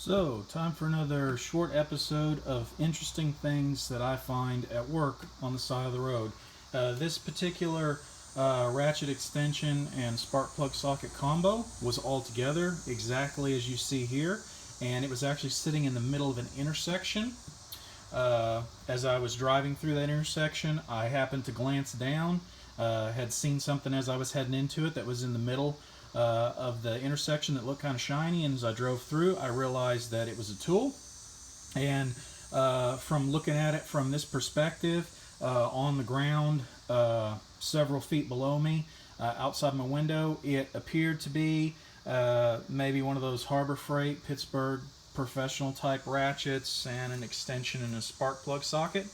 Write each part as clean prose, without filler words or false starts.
So, time for another short episode of interesting things that I find at work on the side of the road. This particular ratchet extension and spark plug socket combo was all together exactly as you see here, and it was actually sitting in the middle of an intersection. As I was driving through that intersection, I happened to glance down, had seen something as I was heading into it that was in the middle of the intersection that looked kind of shiny, and as I drove through, I realized that it was a tool. And from looking at it from this perspective, on the ground, several feet below me, outside my window, it appeared to be maybe one of those Harbor Freight Pittsburgh professional type ratchets and an extension and a spark plug socket.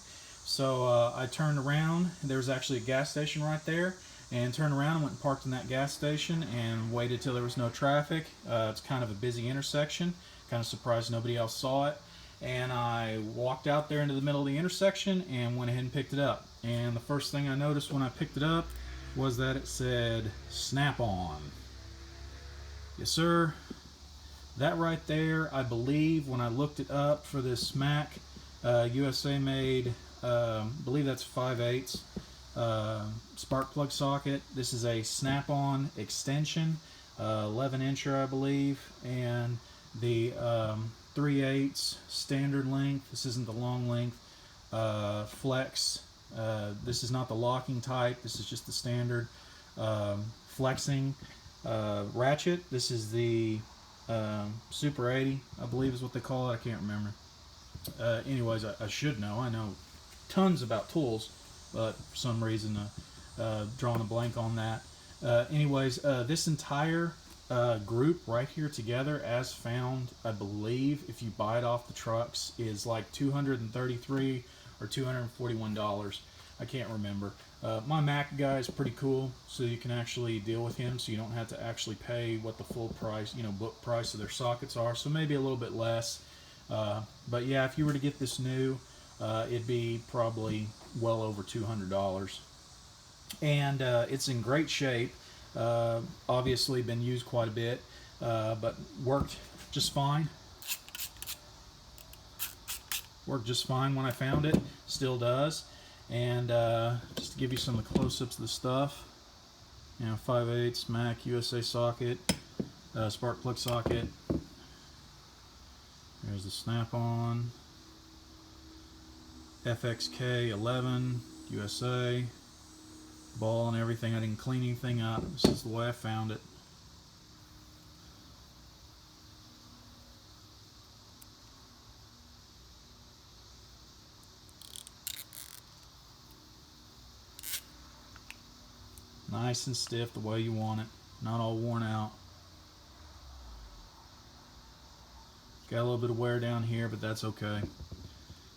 So I turned around. There was actually a gas station right there, and turned around and went and parked in that gas station and waited till there was no traffic. It's kind of a busy intersection. Kind of surprised nobody else saw it. And I walked out there into the middle of the intersection and went ahead and picked it up. And the first thing I noticed when I picked it up was that it said Snap-on. Yes, sir. That right there, I believe, when I looked it up for this Mac, USA made, I believe that's 5/8 spark plug socket. This is a Snap-on extension, 11-incher, I believe, and the 3/8 standard length. This isn't the long length. Flex. This is not the locking type. This is just the standard flexing ratchet. This is the Super 80, I believe is what they call it. I can't remember. Anyways, I should know. I know tons about tools, but for some reason drawing a blank on that. Anyways, this entire group right here together, as found, I believe, if you buy it off the trucks, is like $233 or $241. I can't remember. My Mac guy is pretty cool, so you can actually deal with him, so you don't have to actually pay what the full price, book price of their sockets are, so maybe a little bit less. But yeah, if you were to get this new, it'd be probably well over $200. And it's in great shape. Obviously been used quite a bit, but worked just fine. Worked just fine when I found it. Still does. And just to give you some of the close-ups of the stuff, 5/8 Mac USA socket, spark plug socket. There's the Snap-on, FXK 11 USA, ball and everything. I didn't clean anything up. This is the way I found it. Nice and stiff the way you want it, not all worn out. Got a little bit of wear down here, but that's okay.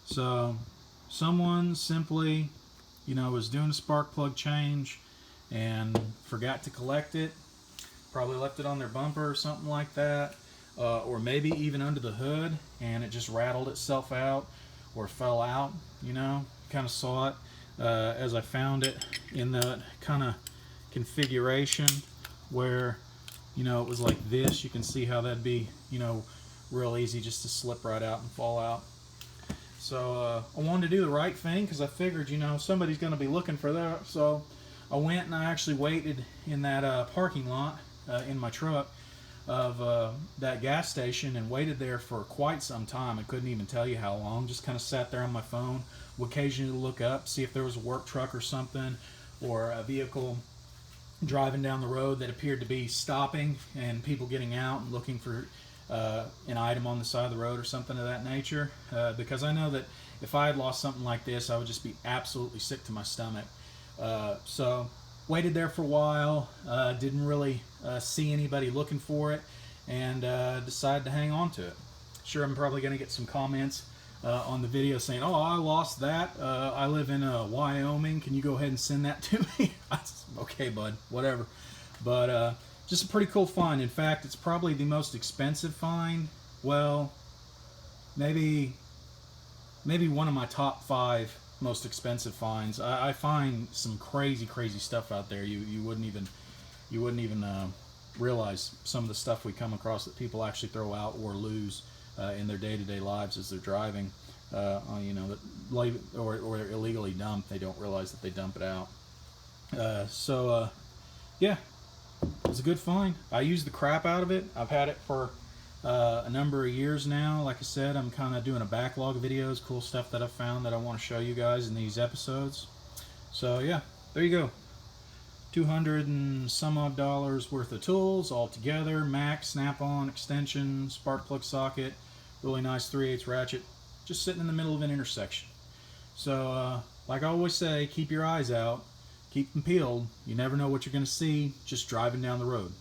So someone simply, was doing a spark plug change and forgot to collect it. Probably left it on their bumper or something like that, or maybe even under the hood, and it just rattled itself out or fell out. Kind of saw it as I found it in the kind of configuration where it was like this. You can see how that'd be real easy just to slip right out and fall out. So I wanted to do the right thing because I figured somebody's going to be looking for that. So I went and I actually waited in that parking lot in my truck of that gas station and waited there for quite some time. I couldn't even tell you how long. Just kind of sat there on my phone, would occasionally look up, see if there was a work truck or something, or a vehicle driving down the road that appeared to be stopping, and people getting out and looking for an item on the side of the road or something of that nature, because I know that if I had lost something like this, I would just be absolutely sick to my stomach. So waited there for a while, didn't really see anybody looking for it, and decided to hang on to it. Sure, I'm probably going to get some comments on the video saying, "Oh, I lost that. I live in Wyoming. Can you go ahead and send that to me?" Okay, bud, whatever. But just a pretty cool find. In fact, it's probably the most expensive find. Well, maybe one of my top 5 most expensive finds. I find some crazy stuff out there. You wouldn't even realize some of the stuff we come across that people actually throw out or lose in their day-to-day lives as they're driving. You know, or they're illegally dumped. They don't realize that they dump it out. Yeah, it was a good find. I used the crap out of it. I've had it for a number of years now. Like I said, I'm kind of doing a backlog of videos, cool stuff that I've found that I want to show you guys in these episodes. So yeah, there you go. $200 and some odd worth of tools all together. Mac, snap-on, extension, spark plug socket, really nice 3/8 ratchet, just sitting in the middle of an intersection. So like I always say, keep your eyes out, keep them peeled. You never know what you're going to see just driving down the road.